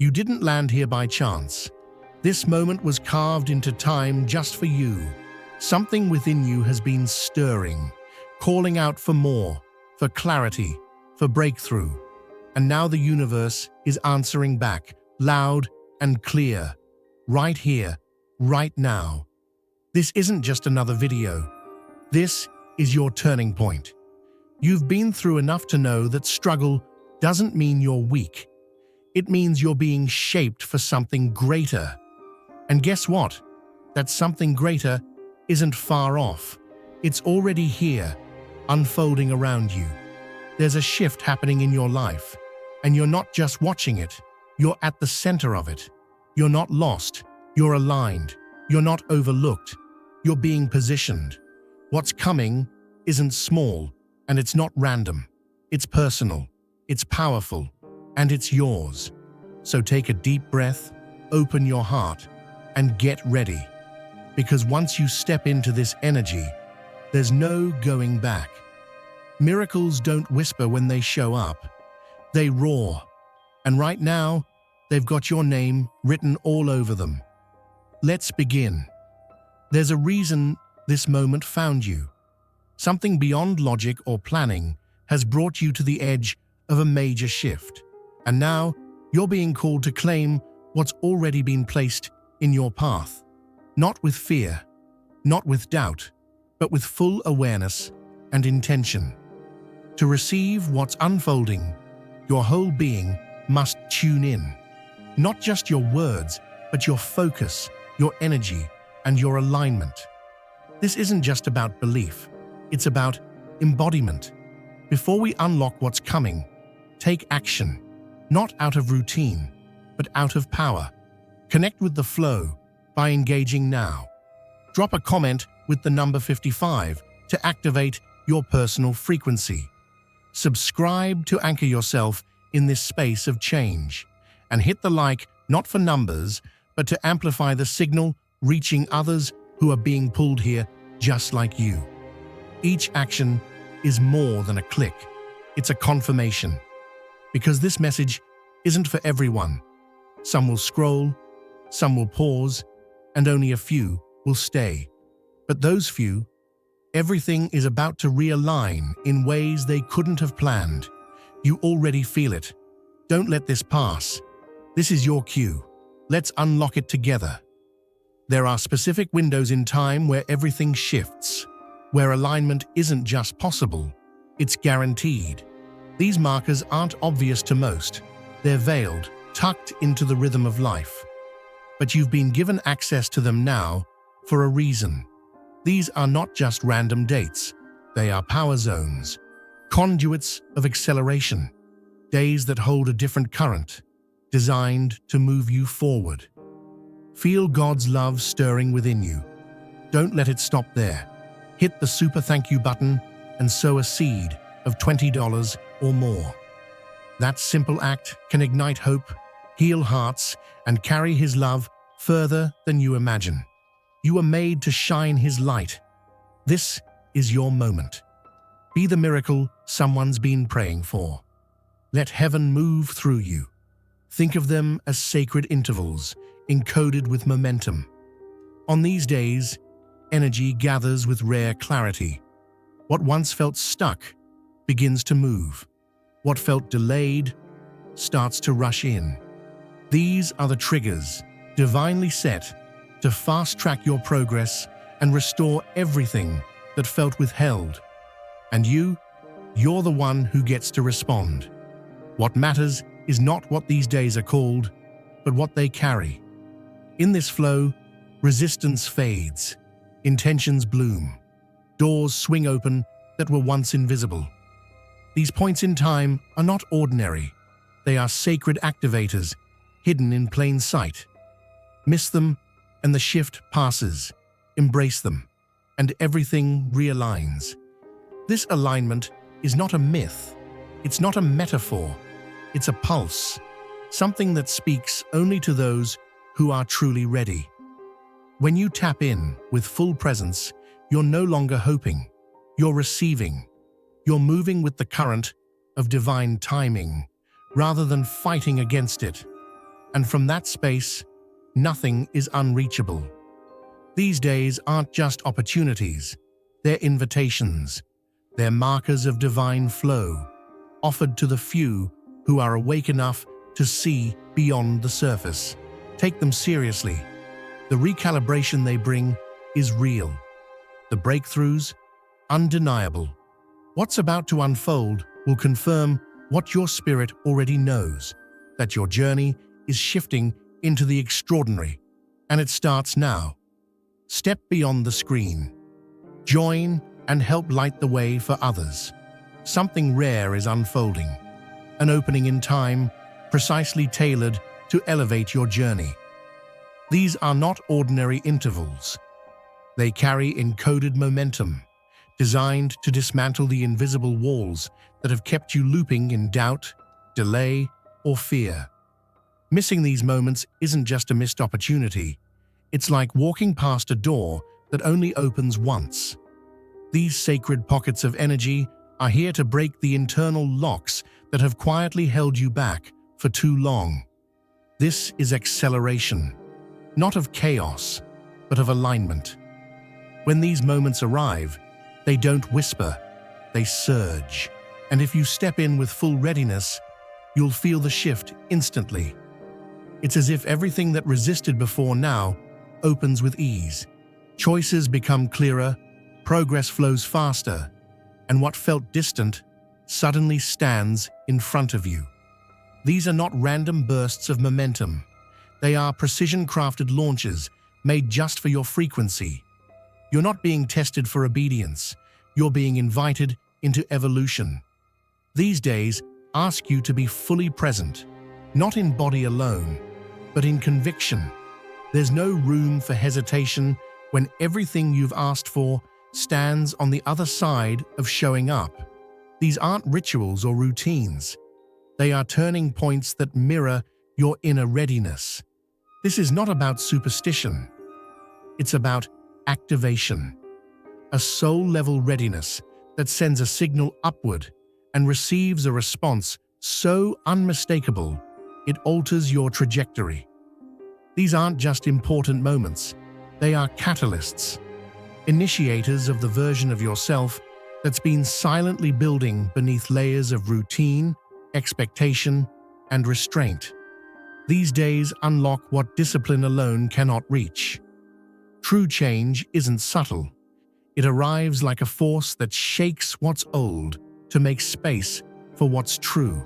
You didn't land here by chance. This moment was carved into time just for you. Something within you has been stirring, calling out for more, for clarity, for breakthrough. And now the universe is answering back, loud and clear, right here, right now. This isn't just another video. This is your turning point. You've been through enough to know that struggle doesn't mean you're weak. It means you're being shaped for something greater. And guess what? That something greater isn't far off. It's already here, unfolding around you. There's a shift happening in your life, and you're not just watching it, you're at the center of it. You're not lost, you're aligned, you're not overlooked, you're being positioned. What's coming isn't small, and it's not random. It's personal, it's powerful, and it's yours. So take a deep breath, open your heart, and get ready. Because once you step into this energy, there's no going back. Miracles don't whisper when they show up. They roar. And right now, they've got your name written all over them. Let's begin. There's a reason this moment found you. Something beyond logic or planning has brought you to the edge of a major shift. And now, you're being called to claim what's already been placed in your path. Not with fear, not with doubt, but with full awareness and intention. To receive what's unfolding, your whole being must tune in. Not just your words, but your focus, your energy, and your alignment. This isn't just about belief, it's about embodiment. Before we unlock what's coming, take action, not out of routine, but out of power. Connect with the flow by engaging now. Drop a comment with the number 55 to activate your personal frequency. Subscribe to anchor yourself in this space of change. And hit the like, not for numbers, but to amplify the signal, reaching others who are being pulled here just like you. Each action is more than a click. It's a confirmation. Because this message isn't for everyone. Some will scroll, some will pause, and only a few will stay. But those few, everything is about to realign in ways they couldn't have planned. You already feel it. Don't let this pass. This is your cue. Let's unlock it together. There are specific windows in time where everything shifts, where alignment isn't just possible, it's guaranteed. These markers aren't obvious to most. They're veiled, tucked into the rhythm of life. But you've been given access to them now for a reason. These are not just random dates. They are power zones, conduits of acceleration, days that hold a different current, designed to move you forward. Feel God's love stirring within you. Don't let it stop there. Hit the super thank you button and sow a seed of $20 or more. That simple act can ignite hope, heal hearts, and carry His love further than you imagine. You are made to shine His light. This is your moment. Be the miracle someone's been praying for. Let heaven move through you. Think of them as sacred intervals, encoded with momentum. On these days, energy gathers with rare clarity. What once felt stuck begins to move. What felt delayed starts to rush in. These are the triggers, divinely set, to fast-track your progress and restore everything that felt withheld. And you're the one who gets to respond. What matters is not what these days are called, but what they carry. In this flow, resistance fades, intentions bloom, doors swing open that were once invisible. These points in time are not ordinary. They are sacred activators, hidden in plain sight. Miss them, and the shift passes. Embrace them, and everything realigns. This alignment is not a myth. It's not a metaphor. It's a pulse, something that speaks only to those who are truly ready. When you tap in with full presence, you're no longer hoping. You're receiving. You're moving with the current of divine timing, rather than fighting against it. And from that space, nothing is unreachable. These days aren't just opportunities, they're invitations. They're markers of divine flow, offered to the few who are awake enough to see beyond the surface. Take them seriously. The recalibration they bring is real. The breakthroughs, undeniable. What's about to unfold will confirm what your spirit already knows, that your journey is shifting into the extraordinary. And it starts now. Step beyond the screen. Join and help light the way for others. Something rare is unfolding. An opening in time, precisely tailored to elevate your journey. These are not ordinary intervals. They carry encoded momentum, designed to dismantle the invisible walls that have kept you looping in doubt, delay, or fear. Missing these moments isn't just a missed opportunity. It's like walking past a door that only opens once. These sacred pockets of energy are here to break the internal locks that have quietly held you back for too long. This is acceleration, not of chaos, but of alignment. When these moments arrive, they don't whisper, they surge. And if you step in with full readiness, you'll feel the shift instantly. It's as if everything that resisted before now opens with ease. Choices become clearer, progress flows faster, and what felt distant suddenly stands in front of you. These are not random bursts of momentum. They are precision-crafted launches made just for your frequency. You're not being tested for obedience. You're being invited into evolution. These days ask you to be fully present, not in body alone, but in conviction. There's no room for hesitation when everything you've asked for stands on the other side of showing up. These aren't rituals or routines. They are turning points that mirror your inner readiness. This is not about superstition. It's about activation, a soul-level readiness that sends a signal upward and receives a response so unmistakable it alters your trajectory. These aren't just important moments, they are catalysts, initiators of the version of yourself that's been silently building beneath layers of routine, expectation, and restraint. These days unlock what discipline alone cannot reach. True change isn't subtle. It arrives like a force that shakes what's old to make space for what's true.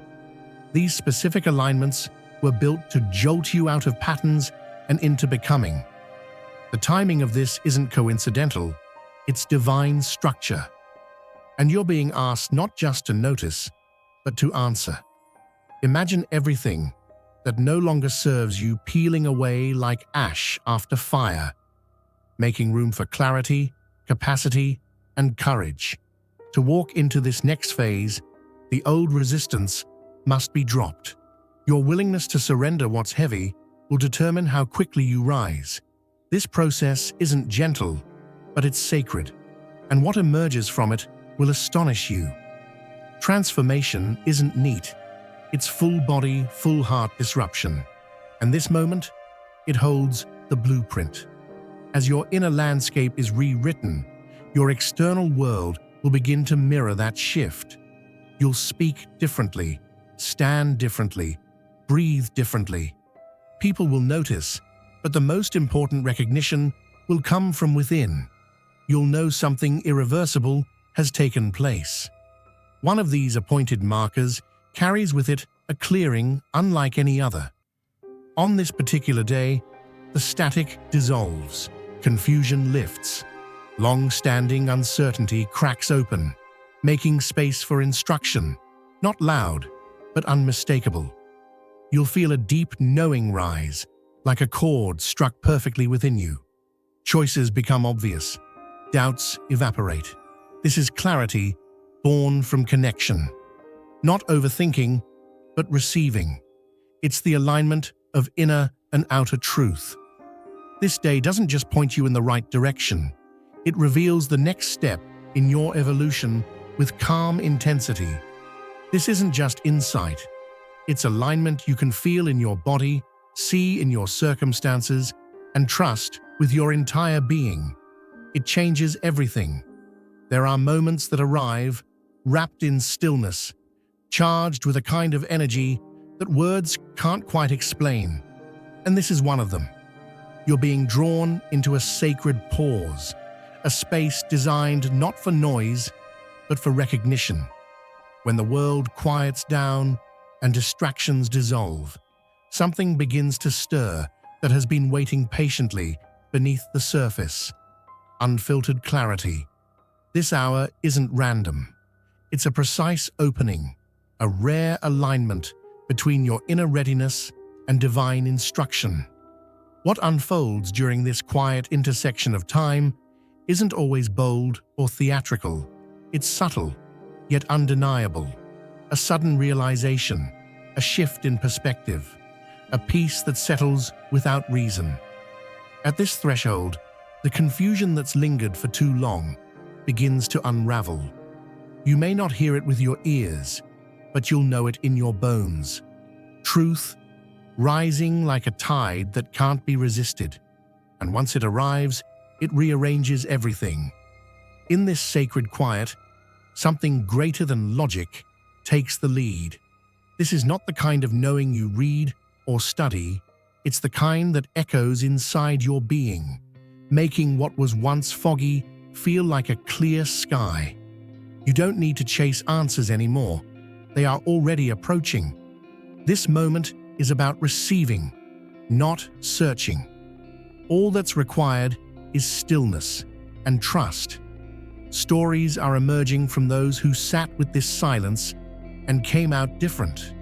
These specific alignments were built to jolt you out of patterns and into becoming. The timing of this isn't coincidental, it's divine structure. And you're being asked not just to notice, but to answer. Imagine everything that no longer serves you peeling away like ash after fire, making room for clarity, capacity, and courage. To walk into this next phase, the old resistance must be dropped. Your willingness to surrender what's heavy will determine how quickly you rise. This process isn't gentle, but it's sacred, and what emerges from it will astonish you. Transformation isn't neat. It's full-body, full-heart disruption. And this moment, it holds the blueprint. As your inner landscape is rewritten, your external world will begin to mirror that shift. You'll speak differently, stand differently, breathe differently. People will notice, but the most important recognition will come from within. You'll know something irreversible has taken place. One of these appointed markers carries with it a clearing unlike any other. On this particular day, the static dissolves, confusion lifts, long-standing uncertainty cracks open, making space for instruction, not loud, but unmistakable. You'll feel a deep knowing rise, like a chord struck perfectly within you. Choices become obvious, doubts evaporate. This is clarity born from connection. Not overthinking, but receiving. It's the alignment of inner and outer truth. This day doesn't just point you in the right direction. It reveals the next step in your evolution with calm intensity. This isn't just insight. It's alignment you can feel in your body, see in your circumstances, and trust with your entire being. It changes everything. There are moments that arrive, wrapped in stillness, charged with a kind of energy that words can't quite explain. And this is one of them. You're being drawn into a sacred pause, a space designed not for noise, but for recognition. When the world quiets down and distractions dissolve, something begins to stir that has been waiting patiently beneath the surface. Unfiltered clarity. This hour isn't random. It's a precise opening, a rare alignment between your inner readiness and divine instruction. What unfolds during this quiet intersection of time isn't always bold or theatrical. It's subtle, yet undeniable. A sudden realization, a shift in perspective, a peace that settles without reason. At this threshold, the confusion that's lingered for too long begins to unravel. You may not hear it with your ears, but you'll know it in your bones. Truth, rising like a tide that can't be resisted. And once it arrives, it rearranges everything. In this sacred quiet, something greater than logic takes the lead. This is not the kind of knowing you read or study. It's the kind that echoes inside your being, making what was once foggy feel like a clear sky. You don't need to chase answers anymore. They are already approaching. This moment is about receiving, not searching. All that's required is stillness and trust. Stories are emerging from those who sat with this silence and came out different.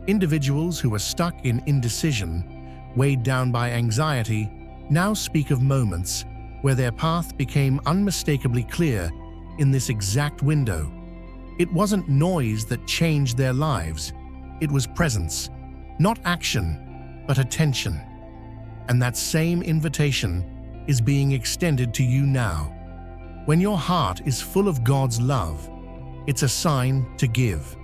Individuals who were stuck in indecision, weighed down by anxiety, now speak of moments where their path became unmistakably clear in this exact window. It wasn't noise that changed their lives. It was presence, not action, but attention. And that same invitation is being extended to you now. When your heart is full of God's love, it's a sign to give.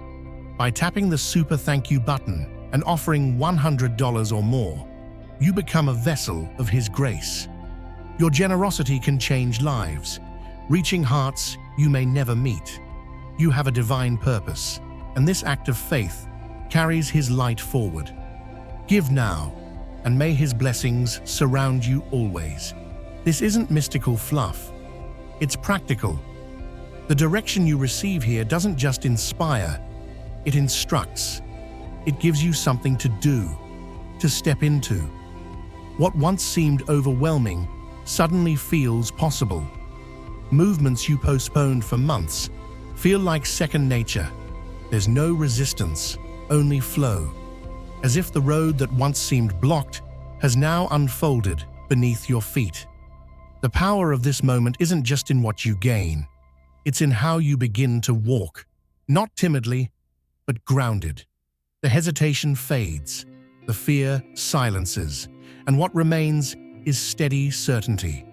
By tapping the super thank you button and offering $100 or more, you become a vessel of His grace. Your generosity can change lives, reaching hearts you may never meet. You have a divine purpose, and this act of faith carries His light forward. Give now, and may His blessings surround you always. This isn't mystical fluff. It's practical. The direction you receive here doesn't just inspire, it instructs. It gives you something to do, to step into. What once seemed overwhelming suddenly feels possible. Movements you postponed for months feel like second nature. There's no resistance, only flow. As if the road that once seemed blocked has now unfolded beneath your feet. The power of this moment isn't just in what you gain. It's in how you begin to walk, not timidly, but grounded. The hesitation fades, the fear silences, and what remains is steady certainty.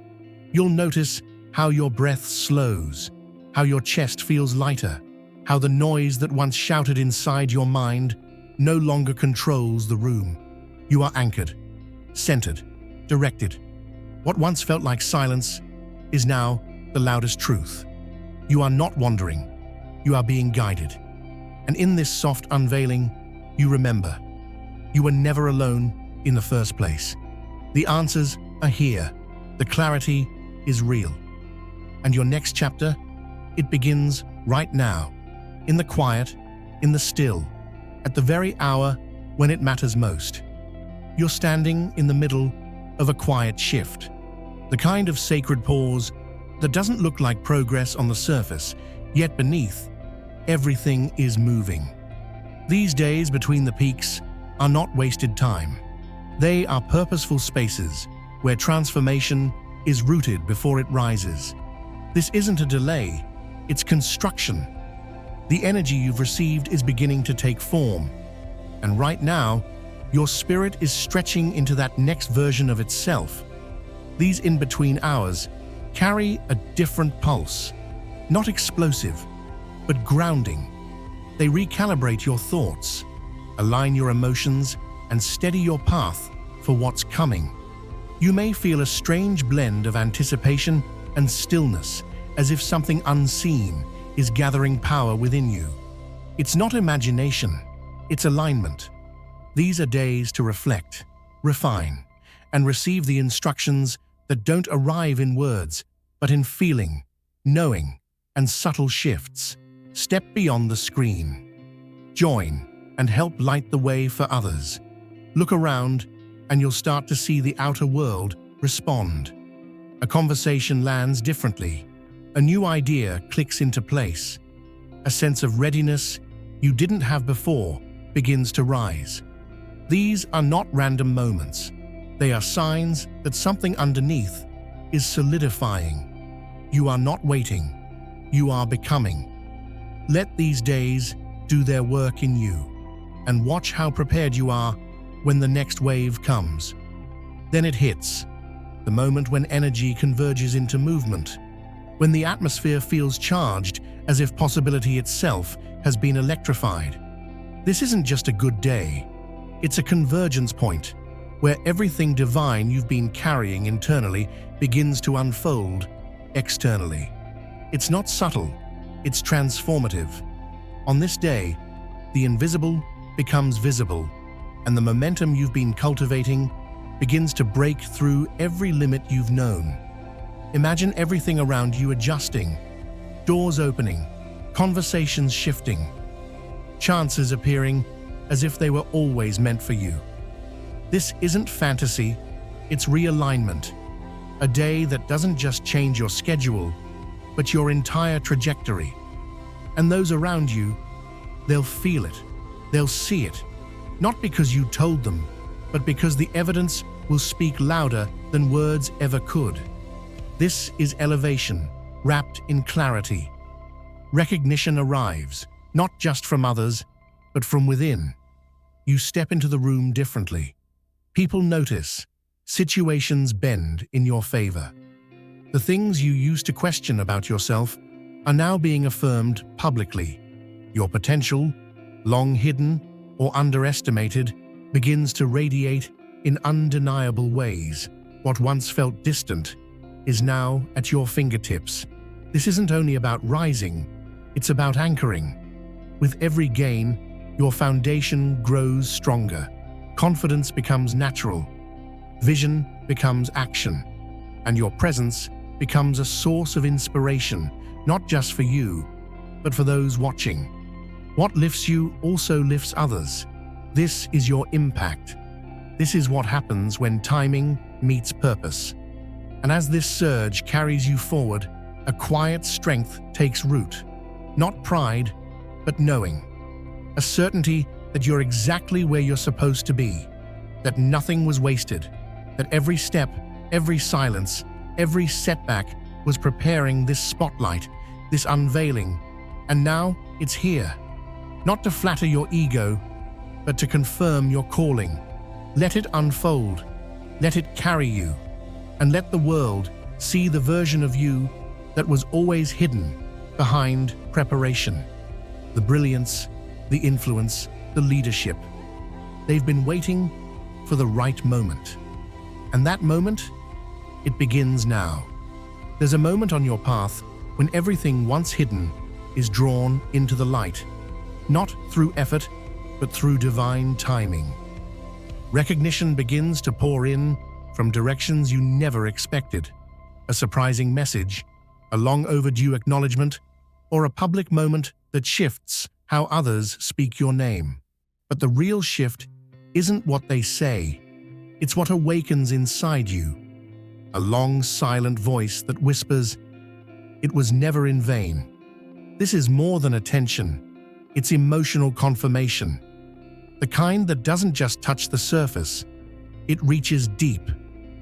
You'll notice how your breath slows, how your chest feels lighter, how the noise that once shouted inside your mind no longer controls the room. You are anchored, centered, directed. What once felt like silence is now the loudest truth. You are not wandering, you are being guided. And in this soft unveiling, you remember, you were never alone in the first place. The answers are here, the clarity is real. And your next chapter, it begins right now, in the quiet, in the still, at the very hour when it matters most. You're standing in the middle of a quiet shift, the kind of sacred pause that doesn't look like progress on the surface, yet beneath, everything is moving. These days between the peaks are not wasted time. They are purposeful spaces where transformation is rooted before it rises. This isn't a delay, it's construction. The energy you've received is beginning to take form. And right now, your spirit is stretching into that next version of itself. These in-between hours carry a different pulse, not explosive, but grounding. They recalibrate your thoughts, align your emotions, and steady your path for what's coming. You may feel a strange blend of anticipation and stillness, as if something unseen is gathering power within you. It's not imagination, it's alignment. These are days to reflect, refine, and receive the instructions that don't arrive in words, but in feeling, knowing, and subtle shifts. Step beyond the screen. Join and help light the way for others. Look around, and you'll start to see the outer world respond. A conversation lands differently. A new idea clicks into place. A sense of readiness you didn't have before begins to rise. These are not random moments. They are signs that something underneath is solidifying. You are not waiting. You are becoming. Let these days do their work in you, and watch how prepared you are when the next wave comes. Then it hits, the moment when energy converges into movement, when the atmosphere feels charged as if possibility itself has been electrified. This isn't just a good day. It's a convergence point where everything divine you've been carrying internally begins to unfold externally. It's not subtle, it's transformative. On this day, the invisible becomes visible, and the momentum you've been cultivating begins to break through every limit you've known. Imagine everything around you adjusting, doors opening, conversations shifting, chances appearing as if they were always meant for you. This isn't fantasy, it's realignment. A day that doesn't just change your schedule, but your entire trajectory. And those around you, they'll feel it, they'll see it, not because you told them, but because the evidence will speak louder than words ever could. This is elevation, wrapped in clarity. Recognition arrives, not just from others, but from within. You step into the room differently. People notice. Situations bend in your favor. The things you used to question about yourself are now being affirmed publicly. Your potential, long hidden or underestimated, begins to radiate in undeniable ways. What once felt distant is now at your fingertips. This isn't only about rising, it's about anchoring. With every gain, your foundation grows stronger. Confidence becomes natural. Vision becomes action. And your presence becomes a source of inspiration, not just for you, but for those watching. What lifts you also lifts others. This is your impact. This is what happens when timing meets purpose. And as this surge carries you forward, a quiet strength takes root. Not pride, but knowing. A certainty that you're exactly where you're supposed to be. That nothing was wasted. That every step, every silence, every setback was preparing this spotlight, this unveiling. And now it's here. Not to flatter your ego, but to confirm your calling. Let it unfold. Let it carry you. And let the world see the version of you that was always hidden behind preparation. The brilliance, the influence, the leadership. They've been waiting for the right moment. And that moment, it begins now. There's a moment on your path when everything once hidden is drawn into the light, not through effort, but through divine timing. Recognition begins to pour in from directions you never expected. A surprising message, a long overdue acknowledgement, or a public moment that shifts how others speak your name. But the real shift isn't what they say, it's what awakens inside you. A long, silent voice that whispers, "It was never in vain." This is more than attention, it's emotional confirmation. The kind that doesn't just touch the surface, it reaches deep,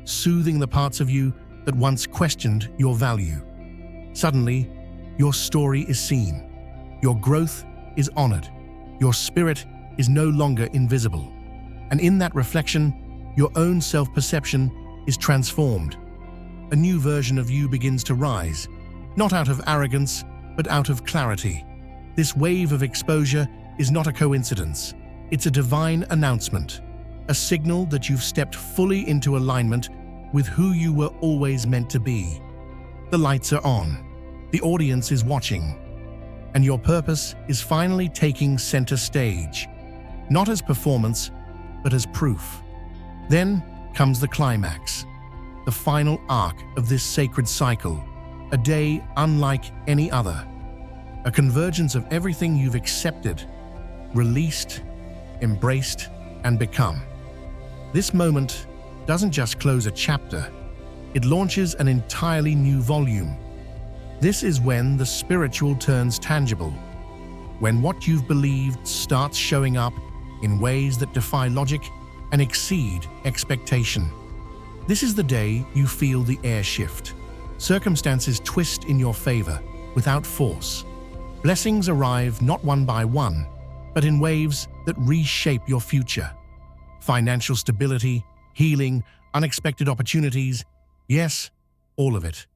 soothing the parts of you that once questioned your value. Suddenly, your story is seen, your growth is honored, your spirit is no longer invisible. And in that reflection, your own self-perception is transformed. A new version of you begins to rise, not out of arrogance, but out of clarity. This wave of exposure is not a coincidence. It's a divine announcement. a signal that you've stepped fully into alignment with who you were always meant to be. The lights are on, the audience is watching, and your purpose is finally taking center stage, not as performance, but as proof. Then comes the climax, the final arc of this sacred cycle, a day unlike any other, a convergence of everything you've accepted, released, embraced, and become. This moment doesn't just close a chapter, it launches an entirely new volume. This is when the spiritual turns tangible, when what you've believed starts showing up in ways that defy logic and exceed expectation. This is the day you feel the air shift. Circumstances twist in your favor without force. Blessings arrive not one by one, but in waves that reshape your future. Financial stability, healing, unexpected opportunities, yes, all of it.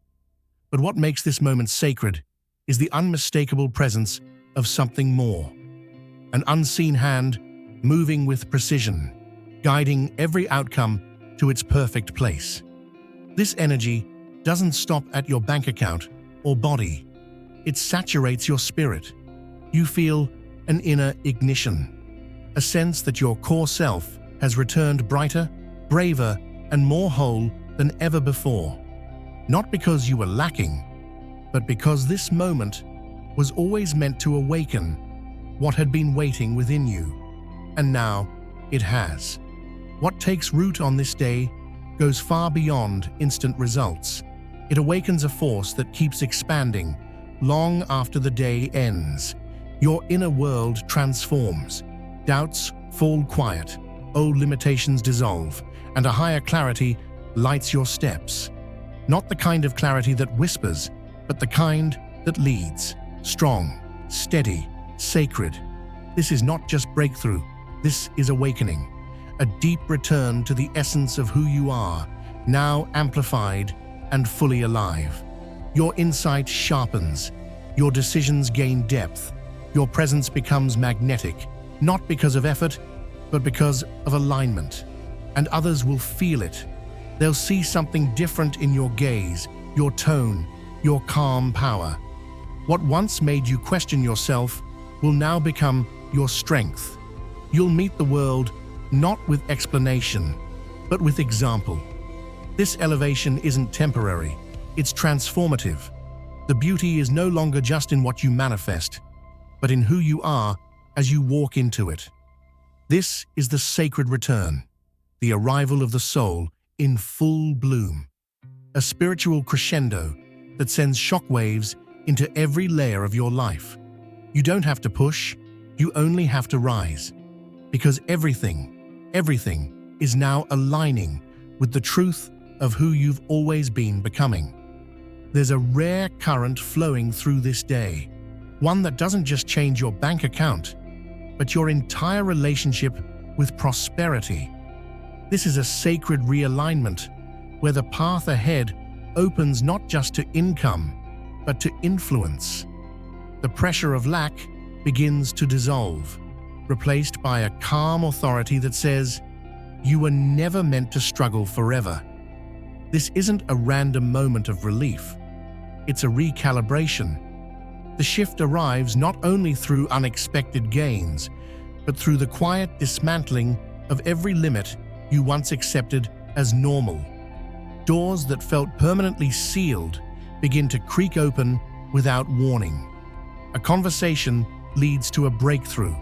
But what makes this moment sacred is the unmistakable presence of something more. An unseen hand moving with precision, guiding every outcome to its perfect place. This energy doesn't stop at your bank account or body. It saturates your spirit. You feel an inner ignition, a sense that your core self has returned brighter, braver, and more whole than ever before. Not because you were lacking, but because this moment was always meant to awaken what had been waiting within you. And now it has. What takes root on this day goes far beyond instant results. It awakens a force that keeps expanding long after the day ends. Your inner world transforms. Doubts fall quiet, old limitations dissolve, and a higher clarity lights your steps. Not the kind of clarity that whispers, but the kind that leads. Strong, steady, sacred. This is not just breakthrough, this is awakening. A deep return to the essence of who you are, now amplified and fully alive. Your insight sharpens, your decisions gain depth, your presence becomes magnetic, not because of effort, but because of alignment. And others will feel it. They'll see something different in your gaze, your tone, your calm power. What once made you question yourself will now become your strength. You'll meet the world not with explanation, but with example. This elevation isn't temporary, it's transformative. The beauty is no longer just in what you manifest, but in who you are as you walk into it. This is the sacred return, the arrival of the soul in full bloom, a spiritual crescendo that sends shockwaves into every layer of your life. You don't have to push, you only have to rise, because everything is now aligning with the truth of who you've always been becoming. There's a rare current flowing through this day, one that doesn't just change your bank account, but your entire relationship with prosperity. This is a sacred realignment where the path ahead opens not just to income, but to influence. The pressure of lack begins to dissolve, replaced by a calm authority that says, "You were never meant to struggle forever." This isn't a random moment of relief. It's a recalibration. The shift arrives not only through unexpected gains, but through the quiet dismantling of every limit you once accepted as normal. Doors that felt permanently sealed begin to creak open without warning. A conversation leads to a breakthrough.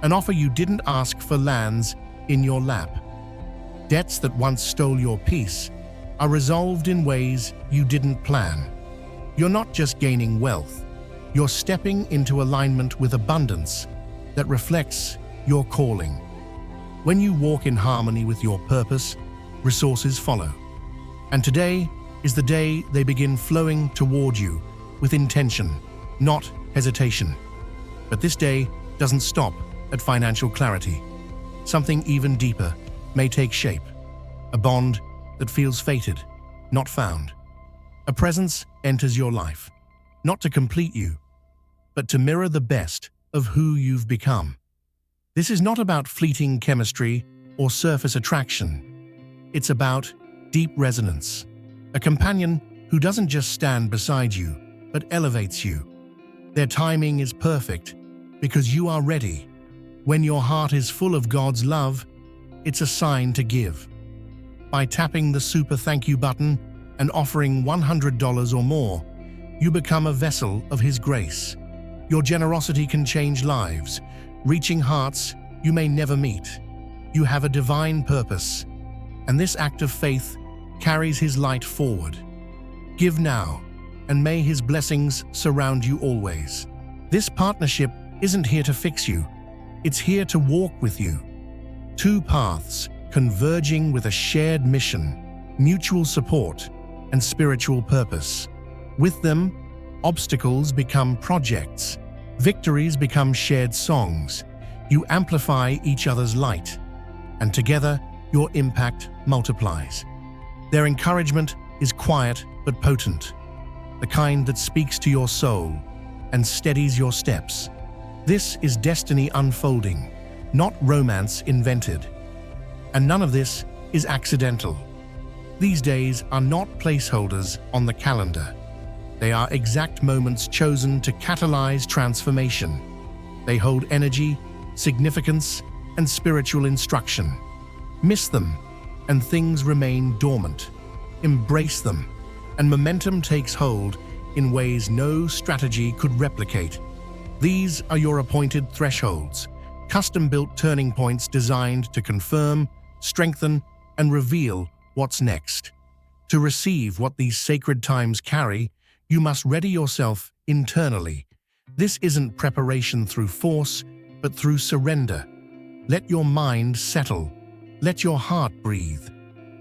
An offer you didn't ask for lands in your lap. Debts that once stole your peace are resolved in ways you didn't plan. You're not just gaining wealth, you're stepping into alignment with abundance that reflects your calling. When you walk in harmony with your purpose, resources follow. And today is the day they begin flowing toward you with intention, not hesitation. But this day doesn't stop at financial clarity. Something even deeper may take shape. A bond that feels fated, not found. A presence enters your life, not to complete you, but to mirror the best of who you've become. This is not about fleeting chemistry or surface attraction. It's about deep resonance, a companion who doesn't just stand beside you, but elevates you. Their timing is perfect because you are ready. When your heart is full of God's love, it's a sign to give. By tapping the super thank you button and offering $100 or more, you become a vessel of His grace. Your generosity can change lives, reaching hearts you may never meet. You have a divine purpose, and this act of faith carries His light forward. Give now, and may His blessings surround you always. This partnership isn't here to fix you, it's here to walk with you. Two paths converging with a shared mission, mutual support, and spiritual purpose. With them, obstacles become projects, victories become shared songs. You amplify each other's light, and together your impact multiplies. Their encouragement is quiet but potent, the kind that speaks to your soul and steadies your steps. This is destiny unfolding, not romance invented. And none of this is accidental. These days are not placeholders on the calendar. They are exact moments chosen to catalyze transformation. They hold energy, significance, and spiritual instruction. Miss them, and things remain dormant. Embrace them, and momentum takes hold in ways no strategy could replicate. These are your appointed thresholds, custom-built turning points designed to confirm, strengthen, and reveal what's next. To receive what these sacred times carry, you must ready yourself internally. This isn't preparation through force, but through surrender. Let your mind settle. Let your heart breathe.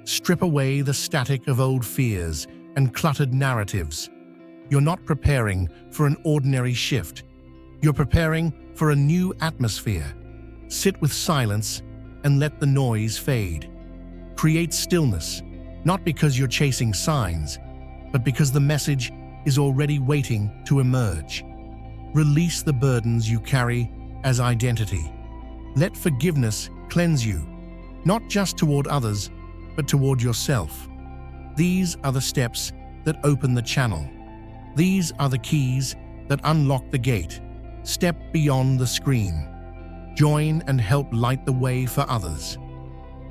Strip away the static of old fears and cluttered narratives. You're not preparing for an ordinary shift. You're preparing for a new atmosphere. Sit with silence and let the noise fade. Create stillness, not because you're chasing signs, but because the message is already waiting to emerge. Release the burdens you carry as identity. Let forgiveness cleanse you, not just toward others, but toward yourself. These are the steps that open the channel. These are the keys that unlock the gate. Step beyond the screen. Join and help light the way for others.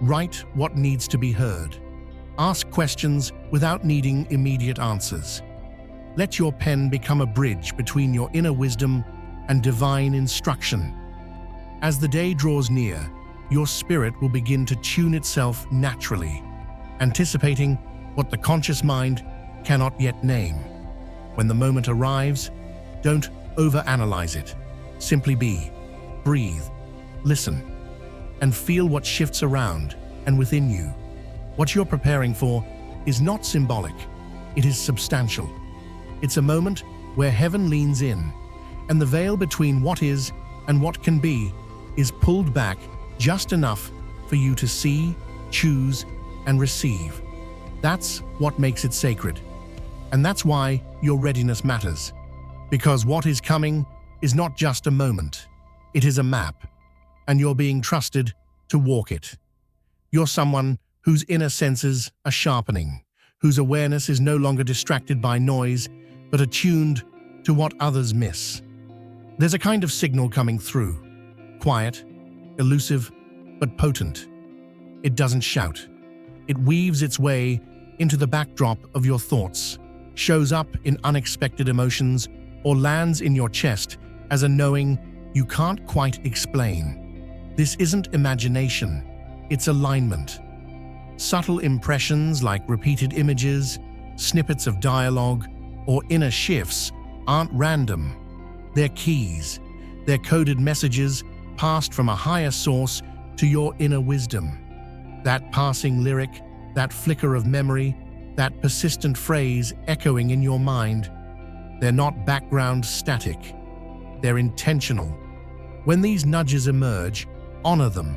Write what needs to be heard. Ask questions without needing immediate answers. Let your pen become a bridge between your inner wisdom and divine instruction. As the day draws near, your spirit will begin to tune itself naturally, anticipating what the conscious mind cannot yet name. When the moment arrives, don't overanalyze it. Simply be, breathe, listen, and feel what shifts around and within you. What you're preparing for is not symbolic, it is substantial. It's a moment where heaven leans in, and the veil between what is and what can be is pulled back just enough for you to see, choose, and receive. That's what makes it sacred. And that's why your readiness matters. Because what is coming is not just a moment, it is a map, and you're being trusted to walk it. You're someone whose inner senses are sharpening, whose awareness is no longer distracted by noise, but attuned to what others miss. There's a kind of signal coming through, quiet, elusive, but potent. It doesn't shout. It weaves its way into the backdrop of your thoughts, shows up in unexpected emotions, or lands in your chest as a knowing you can't quite explain. This isn't imagination, it's alignment. Subtle impressions like repeated images, snippets of dialogue, or inner shifts aren't random. They're keys. They're coded messages passed from a higher source to your inner wisdom. That passing lyric, that flicker of memory, that persistent phrase echoing in your mind, they're not background static. They're intentional. When these nudges emerge, honor them.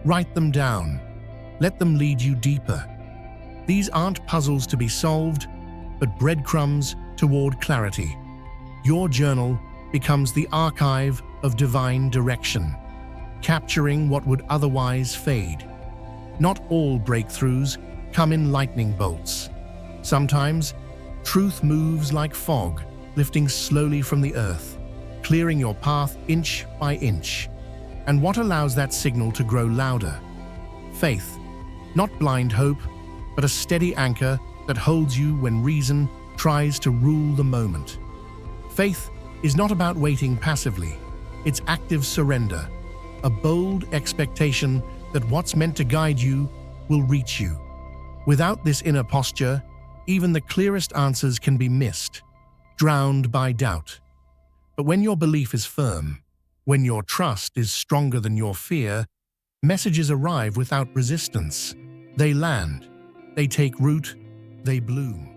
Write them down. Let them lead you deeper. These aren't puzzles to be solved, but breadcrumbs toward clarity. Your journal becomes the archive of divine direction, capturing what would otherwise fade. Not all breakthroughs come in lightning bolts. Sometimes, truth moves like fog, lifting slowly from the earth, clearing your path inch by inch. And what allows that signal to grow louder? Faith, not blind hope, but a steady anchor that holds you when reason tries to rule the moment. Faith is not about waiting passively. It's active surrender, a bold expectation that what's meant to guide you will reach you. Without this inner posture, even the clearest answers can be missed, drowned by doubt. But when your belief is firm, when your trust is stronger than your fear, messages arrive without resistance. They land, they take root, they bloom.